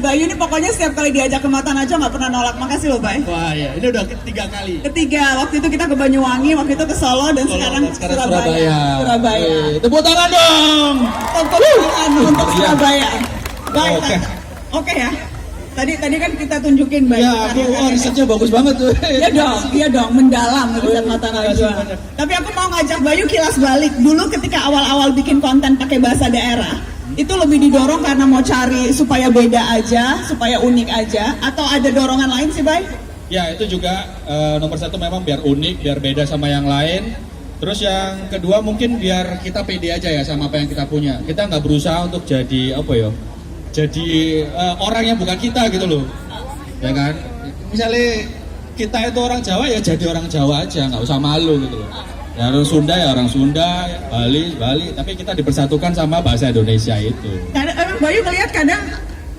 Bayu ini pokoknya setiap kali diajak ke Mata Najwa nggak pernah nolak. Makasih loh, Bay. Wah ya, ini udah ketiga kali. Waktu itu kita ke Banyuwangi, waktu itu ke Solo, dan sekarang Surabaya. Tepuk tangan dong. Tepuk tangan untuk Surabaya. Baik. Oke ya. Tadi kan kita tunjukin Bayu. Ya, risetnya bagus banget tuh. Iya dong, mendalam riset Mata Najwa. Tapi aku mau ngajak Bayu kilas balik. Dulu ketika awal-awal bikin konten pakai bahasa daerah, itu lebih didorong karena mau cari supaya beda aja, supaya unik aja, atau ada dorongan lain sih, Bay? Ya, itu juga nomor satu memang biar unik, biar beda sama yang lain. Terus yang kedua mungkin biar kita pede aja ya sama apa yang kita punya. Kita nggak berusaha untuk jadi jadi orang yang bukan kita gitu loh, ya kan? Misalnya kita itu orang Jawa ya jadi orang Jawa aja, nggak usah malu gitu loh. Ya orang Sunda ya orang Sunda, Bali, tapi kita dipersatukan sama bahasa Indonesia itu. Kadang Bayu melihat kadang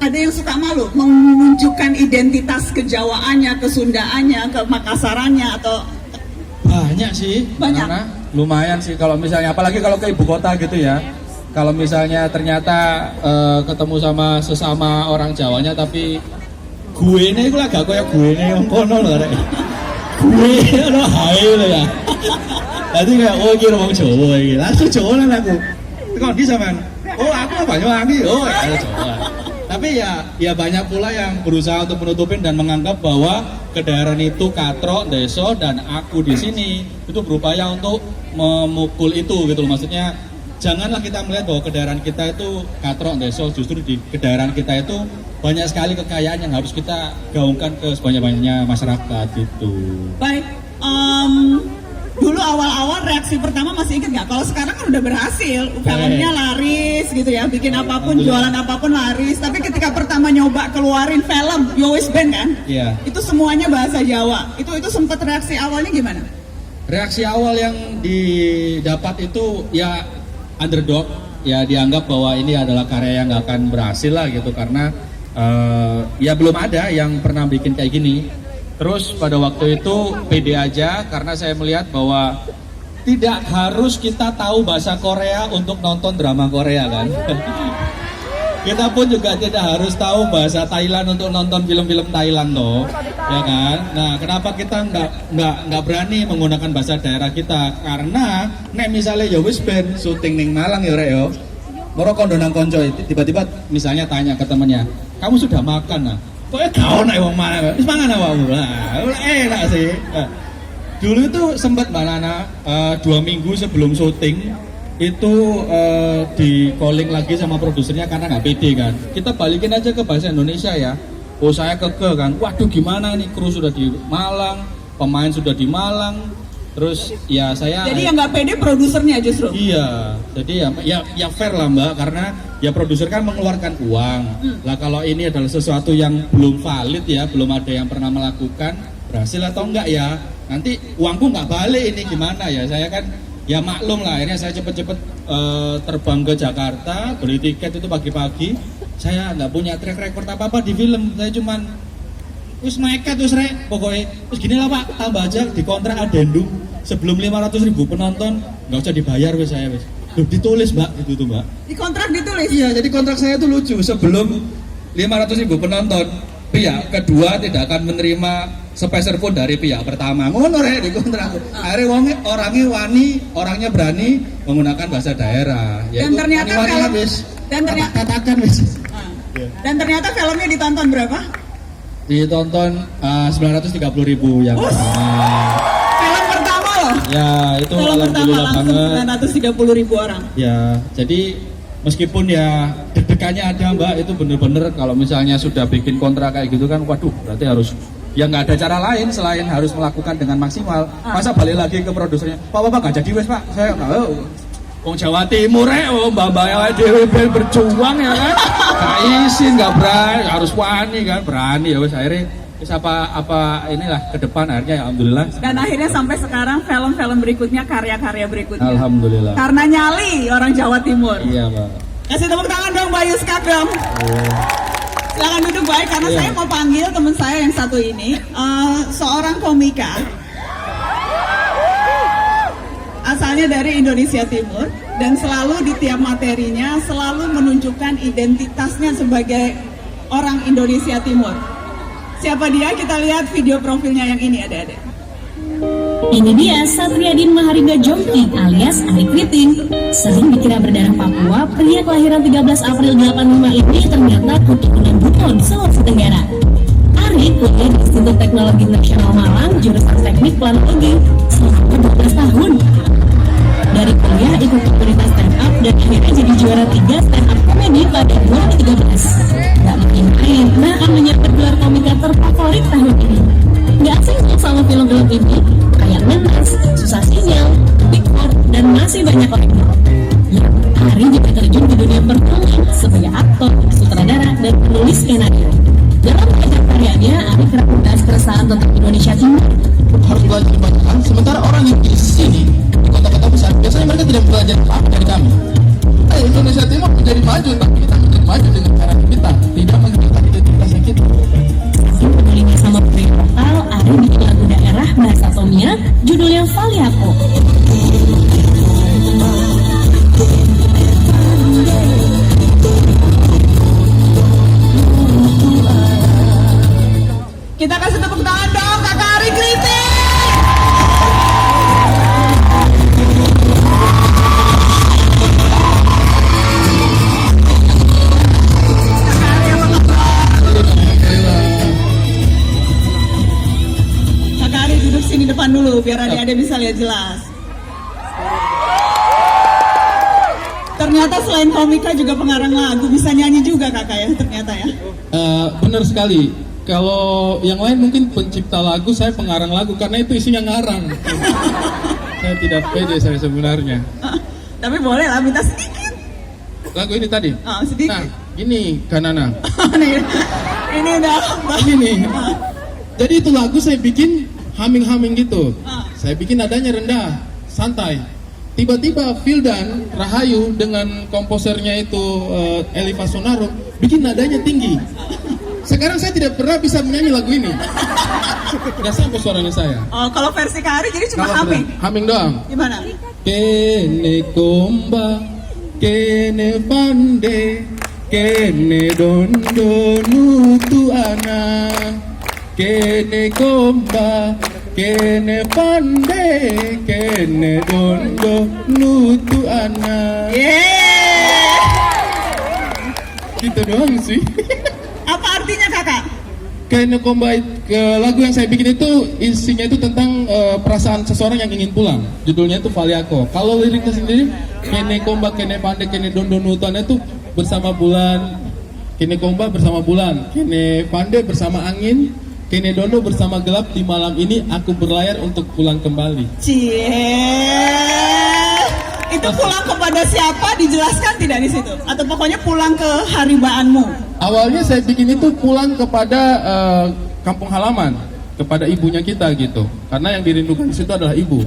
ada yang suka malu menunjukkan identitas kejawaannya, kesundaannya, ke Makassarannya atau banyak sih. Banyak. Karena lumayan sih kalau misalnya apalagi kalau ke ibu kota gitu ya. Kalau misalnya ternyata ketemu sama sesama orang Jawanya tapi gue ini gue agak kayak gue ini yang kono loh rek. Gue lo hai lo ya. Tadi kayak kira orang Jawa iki. Langsung Jawa lah aku. Kok bisa man? Aku Banyuwangi. Ya Jawa. Tapi ya banyak pula yang berusaha untuk menutupin dan menganggap bahwa kedaerahan itu katrok, deso, dan aku di sini itu berupaya untuk memukul itu gitu loh. Maksudnya janganlah kita melihat bahwa kedaerahan kita itu katrok, deso. Justru di kedaerahan kita itu banyak sekali kekayaan yang harus kita gaungkan ke sebanyak-banyaknya masyarakat itu. Baik, dulu awal-awal reaksi pertama masih ingat nggak? Kalau sekarang kan udah berhasil, filmnya laris gitu ya, bikin apapun, jualan apapun laris. Tapi ketika pertama nyoba keluarin film Yowis Band kan, itu semuanya bahasa Jawa. Itu sempat reaksi awalnya gimana? Reaksi awal yang didapat itu ya underdog, ya dianggap bahwa ini adalah karya yang nggak akan berhasil lah gitu karena ya belum ada yang pernah bikin kayak gini. Terus pada waktu itu pede aja karena saya melihat bahwa tidak harus kita tahu bahasa Korea untuk nonton drama Korea kan. Kita pun juga tidak harus tahu bahasa Thailand untuk nonton film-film Thailand loh, ya kan? Nah, kenapa kita nggak berani menggunakan bahasa daerah kita? Karena nek misalnya ya wis ben syuting ning Malang ya rek yo. Moro kondo nang konco tiba-tiba misalnya tanya ke temannya, "Kamu sudah makan?" Nah, pokoknya kau naik wong mana? Wis mangan awakmu. Nah, enak sih. Nah, dulu itu sempat Mbak Nana 2 minggu sebelum syuting itu di calling lagi sama produsernya karena nggak pede kan. Kita balikin aja ke bahasa Indonesia ya. Oh saya keke kan. Waduh gimana nih, kru sudah di Malang, pemain sudah di Malang. Terus ya saya. Jadi yang nggak pede produsernya justru. Iya. Jadi ya fair lah Mbak karena ya produser kan mengeluarkan uang. Lah kalau ini adalah sesuatu yang belum valid ya, belum ada yang pernah melakukan, berhasil atau enggak ya. Nanti uangku nggak balik ini gimana ya. Saya kan ya maklum lah, akhirnya saya cepet-cepet terbang ke Jakarta, beli tiket itu pagi-pagi. Saya nggak punya track record apa-apa di film, saya cuman wis nekat wis rek, pokoknya terus gini lah Pak, tambah aja di kontrak adendum sebelum 500.000 penonton nggak usah dibayar wis saya wis. Loh, ditulis Mbak gitu tuh Mbak. Di kontrak ditulis? Iya, jadi kontrak saya tuh lucu, sebelum 500.000 penonton pihak kedua tidak akan menerima sepeser pun dari pihak pertama. Ngono rek di kontrak. Akhirnya orangnya berani menggunakan bahasa daerah. Ya, dan ternyata film katakan wis. Dan ternyata filmnya ditonton berapa? Ditonton 930.000 yang pertama. Film pertama loh. Ya, itu film alhamdulillah banget. 930.000 orang. Ya, jadi meskipun ya deg-degannya ada Mbak, itu bener-bener kalau misalnya sudah bikin kontrak kayak gitu kan, waduh berarti harus ya nggak ada cara lain selain harus melakukan dengan maksimal. Masa balik lagi ke produsernya, Pak nggak jadi wes Pak, saya nggak tahu. Wong Jawa Timur mbak ya dewe berjuang ya kan, nggak izin nggak berani, harus wani kan, berani ya wes akhirnya. Terus apa inilah ke depan akhirnya ya alhamdulillah. Dan akhirnya sampai sekarang film-film berikutnya, karya-karya berikutnya. Alhamdulillah. Karena nyali orang Jawa Timur. Iya Mbak. Kasih tepuk tangan dong Bayu Skak dong. Silakan duduk baik karena saya mau panggil teman saya yang satu ini, seorang komika. Asalnya dari Indonesia Timur dan selalu di tiap materinya selalu menunjukkan identitasnya sebagai orang Indonesia Timur. Siapa dia? Kita lihat video profilnya yang ini, adik-adik. Ini dia Satriadin Maharinga Jongking alias Ari Kriting. Sering dikira berdarah Papua, pria kelahiran 13 April 85 ini ternyata keturunan Buton, Sulawesi Tenggara. Ari kuliah di Institut Teknologi Nasional Malang, jurusan Teknik Planologi, selama 12 tahun. Dari kuliah ikut komunitas stand up dan akhirnya jadi juara 3 stand up komedi pada 2013. Gak main-main, nah akan menyabet gelar komika terfavorit tahun ini. Gak asing sama film-film ini, kayak Menas, Susah Sinyal, Big Four, dan masih banyak lagi. Ya, Ari juga terjun di dunia perfilman sebagai aktor, sutradara, dan penulis skenario. Dalam banyak karyanya, Ari kerap membahas keresahan tentang Indonesia Timur. Harus belajar banyak hal, sementara orang yang di sini, di kota-kota besar, biasanya mereka tidak belajar apa dari kami. Indonesia Timur menjadi maju, tapi kita menjadi maju dengan cara kita, tidak menghilangkan identitas yang kita. Pedulinya sama budaya lokal, Ari bikin lagu daerah bahasa Tomia, judulnya Valiako. Kita kasih tepuk tangan dong Kakak Ari Kriting. Kakak Ari duduk sini depan dulu biar adik-adik bisa lihat jelas. Ternyata selain komika juga pengarang lagu, bisa nyanyi juga kakak ya ternyata ya. Benar sekali. Kalau yang lain mungkin pencipta lagu, saya pengarang lagu karena itu isinya ngarang. Saya tidak pede saya sebenarnya. Tapi boleh lah minta sedikit. Lagu ini tadi. Sedikit. Nah, gini Kanana. Ini udah. Ini. Jadi itu lagu saya bikin humming gitu. Saya bikin nadanya rendah, santai. Tiba-tiba Vildan Rahayu dengan komposernya itu Eliva Sonarum bikin nadanya tinggi. Sekarang saya tidak pernah bisa menyanyi lagu ini. Tidak sampai suaranya saya. Oh, kalau versi Kak Ari jadi cuma humming. Humming doang. Gimana? Kene komba, kene pande, kene dondo nutu ana. Kene komba, kene pande, kene dondo nutu ana. Yeay! Gitu doang sih. Apa artinya kakak? Kene komba, lagu yang saya bikin itu isinya itu tentang perasaan seseorang yang ingin pulang. Judulnya itu Valiako. Kalau liriknya sendiri, kene komba, kene pande, kene dondo nutu ana itu bersama bulan. Kene komba bersama bulan, kene pande bersama angin, kene dondo bersama gelap. Di malam ini aku berlayar untuk pulang kembali. Itu pulang kepada siapa dijelaskan tidak di situ? Atau pokoknya pulang ke haribaanmu? Awalnya saya bikin itu pulang kepada kampung halaman, kepada ibunya kita gitu. Karena yang dirindukan di situ adalah ibu.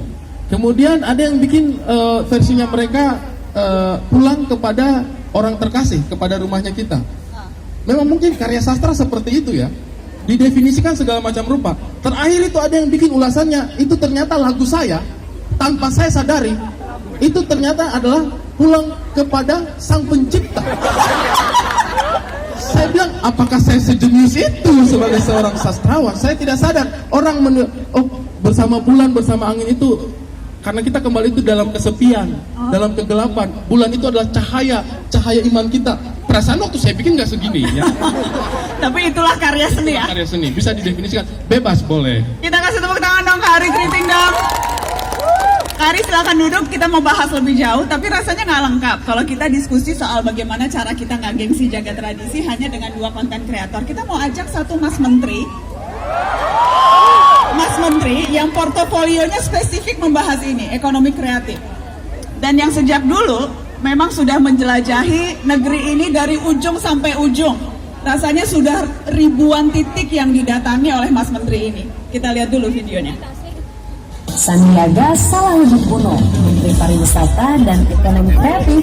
Kemudian ada yang bikin versinya mereka pulang kepada orang terkasih, kepada rumahnya kita. Memang mungkin karya sastra seperti itu ya, didefinisikan segala macam rupa. Terakhir itu ada yang bikin ulasannya, itu ternyata lagu saya, tanpa saya sadari, itu ternyata adalah pulang kepada sang pencipta. Saya bilang, apakah saya sejenius itu sebagai seorang sastrawan? Saya tidak sadar, orang bersama bulan, bersama angin itu, karena kita kembali itu dalam kesepian, dalam kegelapan. Bulan itu adalah cahaya iman kita. Perasaan waktu saya bikin nggak segini ya. Tapi itulah karya seni ya. Karya seni bisa didefinisikan bebas boleh. Kita kasih tepuk tangan dong Kak Ari Kriting dong. Kak Ari silakan duduk, kita mau bahas lebih jauh. Tapi rasanya nggak lengkap kalau kita diskusi soal bagaimana cara kita nggak gengsi jaga tradisi hanya dengan 2 konten kreator. Kita mau ajak satu Mas Menteri yang portofolionya spesifik membahas ini, ekonomi kreatif. Dan yang sejak dulu memang sudah menjelajahi negeri ini dari ujung sampai ujung. Rasanya sudah ribuan titik yang didatangi oleh Mas Menteri ini. Kita lihat dulu videonya. Sandiaga Salahuddin Uno, Menteri Pariwisata dan Ekonomi Kreatif.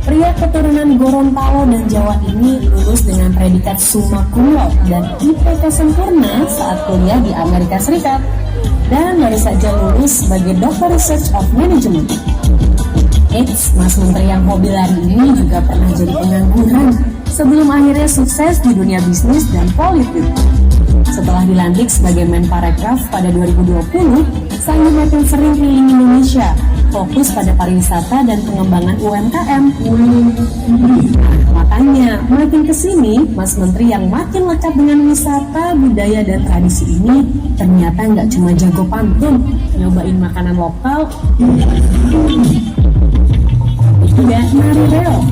Pria keturunan Gorontalo dan Jawa ini lulus dengan predikat summa cum laude dan IPK sempurna saat kuliah di Amerika Serikat. Dan baru saja lulus sebagai Doctor Research of Management. Mas Menteri yang hobi lari ini juga pernah jadi pengangguran sebelum akhirnya sukses di dunia bisnis dan politik. Setelah dilantik sebagai Menparekraf pada 2020, Sandi makin sering keliling Indonesia, fokus pada pariwisata dan pengembangan UMKM. Makanya, makin kesini, Mas Menteri yang makin lekat dengan wisata, budaya, dan tradisi ini ternyata nggak cuma jago pantun, nyobain makanan lokal, juga nari reog.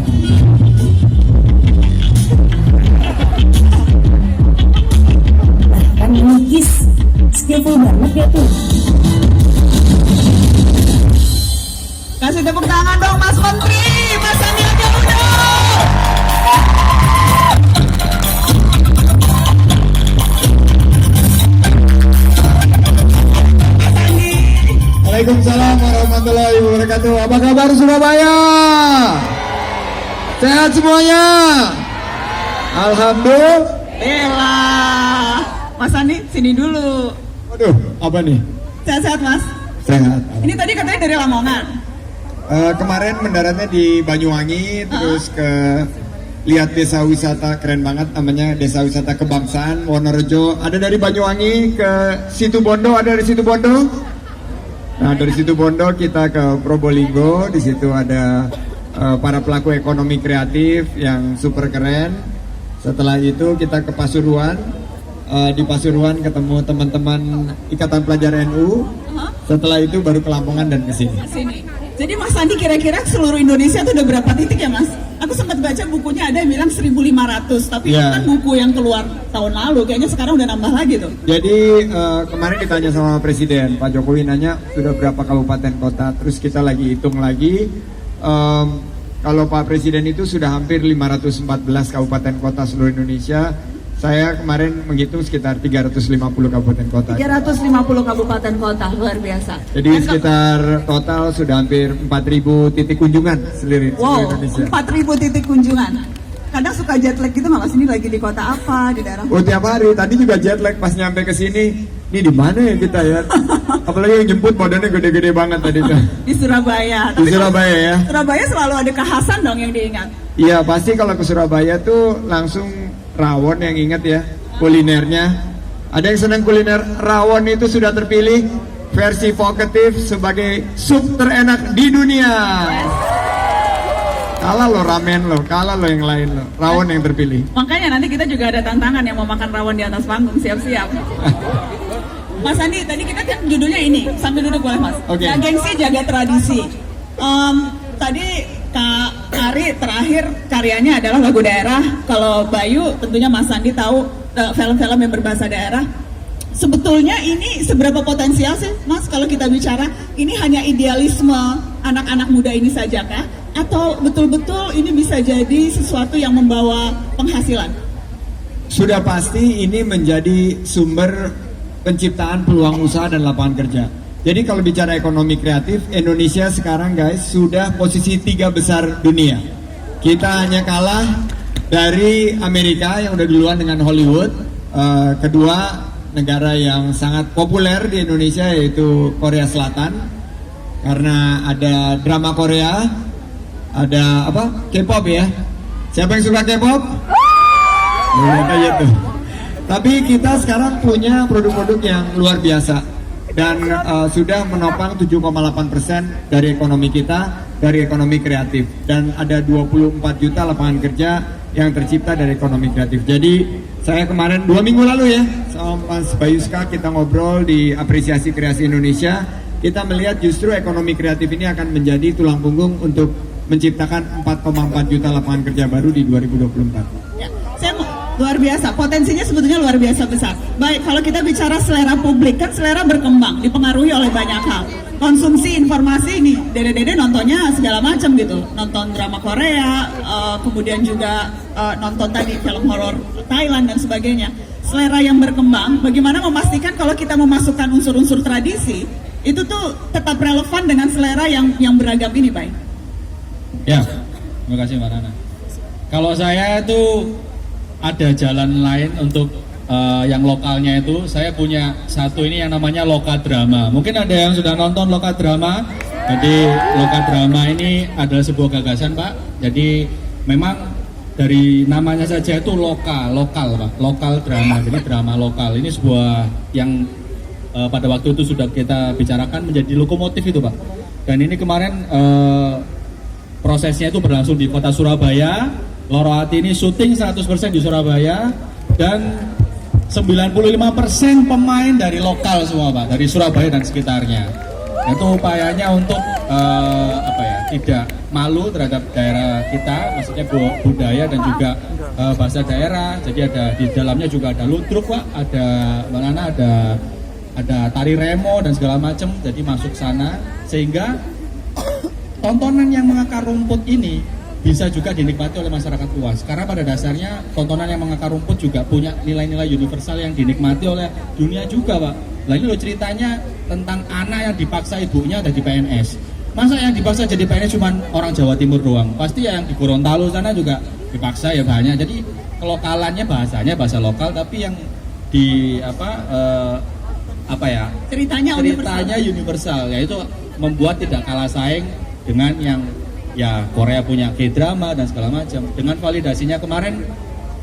Bahkan melukis, skillful banget ya tuh. Kasih tepuk tangan dong Mas Menteri, Mas Sandiaga Uno. Waalaikumsalam warahmatullahi wabarakatuh. Apa kabar Surabaya? Sehat semuanya? Alhamdulillah. Mas Sandi, sini dulu. Waduh, apa nih? Sehat-sehat Mas. Sehat. Ini tadi katanya dari Lamongan. Kemarin mendaratnya di Banyuwangi, terus ke lihat desa wisata keren banget, namanya Desa Wisata Kebangsaan Wonorejo. Ada dari Banyuwangi ke Situbondo, ada dari Situbondo. Nah, dari Situbondo kita ke Probolinggo. Di situ ada para pelaku ekonomi kreatif yang super keren. Setelah itu kita ke Pasuruan. Di Pasuruan ketemu teman-teman Ikatan Pelajar NU. Setelah itu baru ke Lamongan dan ke sini. Sini. Jadi Mas Sandi kira-kira seluruh Indonesia itu udah berapa titik ya Mas? Aku sempat baca bukunya ada yang bilang 1.500, tapi itu Ya. kan buku yang keluar tahun lalu, kayaknya sekarang udah nambah lagi tuh. Jadi kemarin ditanya sama Presiden, Pak Jokowi nanya sudah berapa kabupaten kota, terus kita lagi hitung lagi. Kalau Pak Presiden itu sudah hampir 514 kabupaten kota seluruh Indonesia. Saya kemarin menghitung sekitar 350 kabupaten kota. 350 kabupaten kota, luar biasa. Jadi sekitar total sudah hampir 4.000 titik kunjungan seluruh Wow, Indonesia. 4.000 titik kunjungan. Kadang suka jet lag gitu nggak Mas, ini lagi di kota apa, di daerah Oh, tiap hari, tadi juga jet lag pas nyampe ke sini. Ini di mana ya kita ya? Apalagi yang jemput modelnya gede-gede banget tadi tuh. di Surabaya. Di Surabaya ya. Surabaya selalu ada kekhasan dong yang diingat. Iya, pasti kalau ke Surabaya tuh langsung rawon yang inget ya, kulinernya. Ada yang senang kuliner, rawon itu sudah terpilih versi vokatif sebagai sup terenak di dunia. Kalah lo ramen lo, kalah lo yang lain lo, rawon yang terpilih. Makanya nanti kita juga ada tantangan yang mau makan rawon di atas panggung, siap-siap. Mas Andi, tadi kita kan judulnya ini, sambil duduk boleh Mas. Oke. Nah, gengsi jaga tradisi. Tadi Kak Ari terakhir karyanya adalah lagu daerah. Kalau Bayu tentunya Mas Andi tahu film-film yang berbahasa daerah. Sebetulnya ini seberapa potensial sih Mas kalau kita bicara ini hanya idealisme anak-anak muda ini saja kah? Atau betul-betul ini bisa jadi sesuatu yang membawa penghasilan? Sudah pasti ini menjadi sumber penciptaan peluang usaha dan lapangan kerja. Jadi kalau bicara ekonomi kreatif, Indonesia sekarang guys sudah posisi 3 besar dunia. Kita hanya kalah dari Amerika yang udah duluan dengan Hollywood. Kedua negara yang sangat populer di Indonesia yaitu Korea Selatan, karena ada drama Korea, ada apa? K-pop ya. Siapa yang suka K-pop? Kayak tuh. Tapi kita sekarang punya produk-produk yang luar biasa dan sudah menopang 7,8% dari ekonomi kita, dari ekonomi kreatif, dan ada 24 juta lapangan kerja yang tercipta dari ekonomi kreatif. Jadi saya kemarin 2 minggu lalu ya sama Mas Bayuska kita ngobrol di Apresiasi Kreasi Indonesia. Kita melihat justru ekonomi kreatif ini akan menjadi tulang punggung untuk menciptakan 4,4 juta lapangan kerja baru di 2024. Ya, saya luar biasa, potensinya sebetulnya luar biasa besar. Baik, kalau kita bicara selera publik, kan selera berkembang, dipengaruhi oleh banyak hal. Konsumsi informasi ini, dede-dede nontonnya segala macam gitu. Nonton drama Korea, kemudian juga nonton tadi film horor Thailand dan sebagainya. Selera yang berkembang, bagaimana memastikan kalau kita memasukkan unsur-unsur tradisi, itu tuh tetap relevan dengan selera yang beragam ini, Pak? Ya, terima kasih Mbak Nana. Kalau saya itu ada jalan lain untuk yang lokalnya itu. Saya punya satu ini yang namanya Lokadrama. Mungkin ada yang sudah nonton Lokadrama. Jadi Lokadrama ini adalah sebuah gagasan Pak. Jadi memang dari namanya saja itu lokal Pak, lokal drama. Jadi drama lokal ini sebuah yang pada waktu itu sudah kita bicarakan menjadi lokomotif itu Pak. Dan ini kemarin prosesnya itu berlangsung di kota Surabaya. Loro Hati ini syuting 100% di Surabaya dan 95% pemain dari lokal semua Pak, dari Surabaya dan sekitarnya. Itu upayanya untuk tidak malu terhadap daerah kita, maksudnya budaya dan juga bahasa daerah. Jadi ada di dalamnya juga ada ludruk Pak, ada tari remo dan segala macam. Jadi masuk sana sehingga tontonan yang mengakar rumput ini bisa juga dinikmati oleh masyarakat luas. Karena pada dasarnya tontonan yang mengakar rumput juga punya nilai-nilai universal yang dinikmati oleh dunia juga Pak. Nah ini loh ceritanya tentang anak yang dipaksa ibunya ada di PNS. Masa yang dipaksa jadi PNS cuma orang Jawa Timur doang? Pasti yang di Gorontalo sana juga dipaksa ya banyak. Jadi kelokalannya bahasanya bahasa lokal, tapi yang di ceritanya universal, yaitu membuat tidak kalah saing dengan yang ya Korea punya K-drama dan segala macam. Dengan validasinya kemarin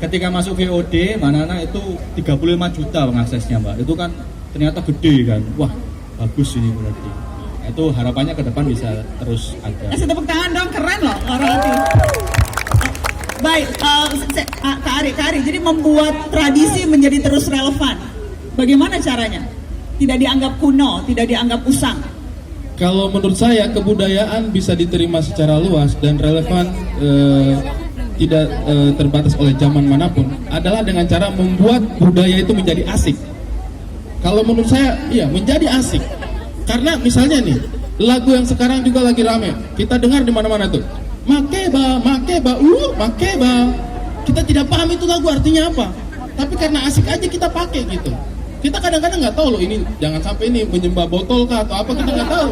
ketika masuk VOD Manana itu 35 juta pengaksesnya Mbak. Itu kan ternyata gede kan. Wah, bagus ini berarti. Itu harapannya ke depan bisa terus ada. Kasih tepuk tangan dong, keren loh Loro Hati. Baik, Kak Ari, jadi membuat tradisi menjadi terus relevan. Bagaimana caranya? Tidak dianggap kuno, tidak dianggap usang. Kalau menurut saya kebudayaan bisa diterima secara luas dan relevan, tidak terbatas oleh zaman manapun, adalah dengan cara membuat budaya itu menjadi asik. Kalau menurut saya, iya menjadi asik. Karena misalnya nih, lagu yang sekarang juga lagi rame, kita dengar di mana-mana tuh, makeba. Kita tidak paham itu lagu artinya apa, tapi karena asik aja kita pakai gitu. Kita kadang-kadang nggak tahu loh ini, jangan sampai ini menyembah botol kah atau apa, kita nggak tahu.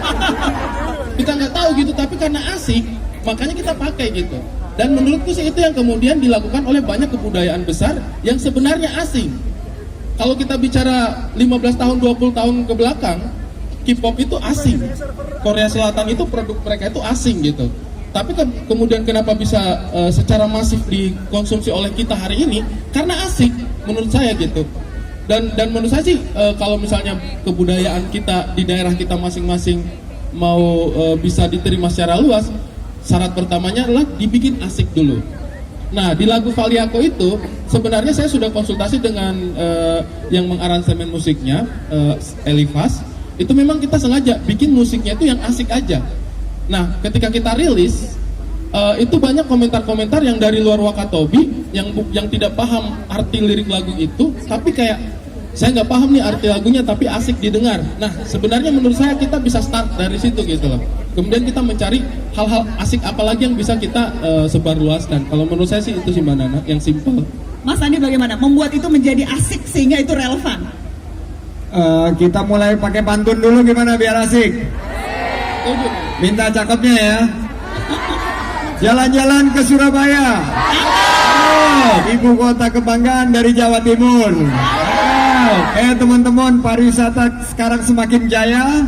Kita nggak tahu gitu, tapi karena asik, makanya kita pakai gitu. Dan menurutku sih itu yang kemudian dilakukan oleh banyak kebudayaan besar yang sebenarnya asing. Kalau kita bicara 15 tahun, 20 tahun ke belakang, K-pop itu asing. Korea Selatan itu produk mereka itu asing gitu. Tapi kemudian kenapa bisa secara masif dikonsumsi oleh kita hari ini? Karena asik, menurut saya gitu. Dan menurut saya sih kalau misalnya kebudayaan kita di daerah kita masing-masing mau bisa diterima secara luas, syarat pertamanya adalah dibikin asik dulu. Nah di lagu Valiako itu sebenarnya saya sudah konsultasi dengan yang mengaransemen musiknya, Elifas. Itu memang kita sengaja bikin musiknya itu yang asik aja. Nah ketika kita rilis itu banyak komentar-komentar yang dari luar Wakatobi yang tidak paham arti lirik lagu itu, tapi kayak saya nggak paham nih arti lagunya tapi asik didengar. Nah sebenarnya menurut saya kita bisa start dari situ gitu loh. Kemudian kita mencari hal-hal asik apa lagi yang bisa kita sebarluaskan. Kalau menurut saya sih itu sih Mbak Nana, yang simple. Mas Andi bagaimana membuat itu menjadi asik sehingga itu relevan? Kita mulai pakai pantun dulu gimana biar asik? Minta cakepnya ya. Jalan-jalan ke Surabaya, ibu kota kebanggaan dari Jawa Timur. Teman-teman, pariwisata sekarang semakin jaya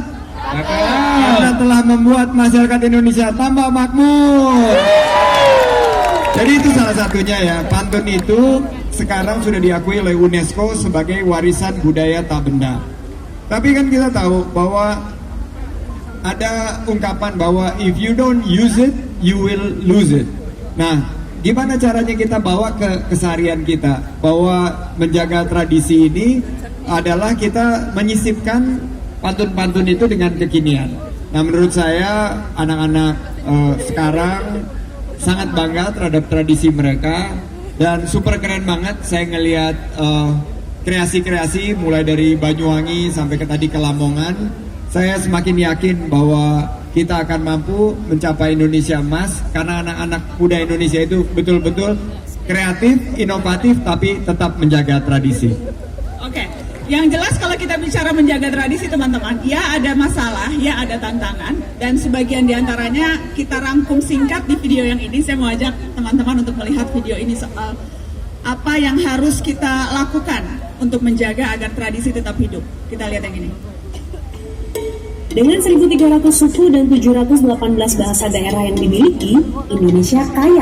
karena telah membuat masyarakat Indonesia tambah makmur. Jadi itu salah satunya ya. Pantun itu sekarang sudah diakui oleh UNESCO sebagai warisan budaya tak benda. Tapi kan kita tahu bahwa ada ungkapan bahwa if you don't use it, you will lose it. Nah, gimana caranya kita bawa ke keseharian kita? Bahwa menjaga tradisi ini adalah kita menyisipkan pantun-pantun itu dengan kekinian. Nah, menurut saya anak-anak sekarang sangat bangga terhadap tradisi mereka dan super keren banget saya ngelihat kreasi-kreasi mulai dari Banyuwangi sampai ke tadi ke Lamongan. Saya semakin yakin bahwa kita akan mampu mencapai Indonesia emas karena anak-anak muda Indonesia itu betul-betul kreatif, inovatif, tapi tetap menjaga tradisi. Oke, yang jelas kalau kita bicara menjaga tradisi teman-teman, ya ada masalah, ya ada tantangan, dan sebagian diantaranya kita rangkum singkat di video yang ini. Saya mau ajak teman-teman untuk melihat video ini soal apa yang harus kita lakukan untuk menjaga agar tradisi tetap hidup. Kita lihat yang ini. Dengan 1.300 suku dan 718 bahasa daerah yang dimiliki, Indonesia kaya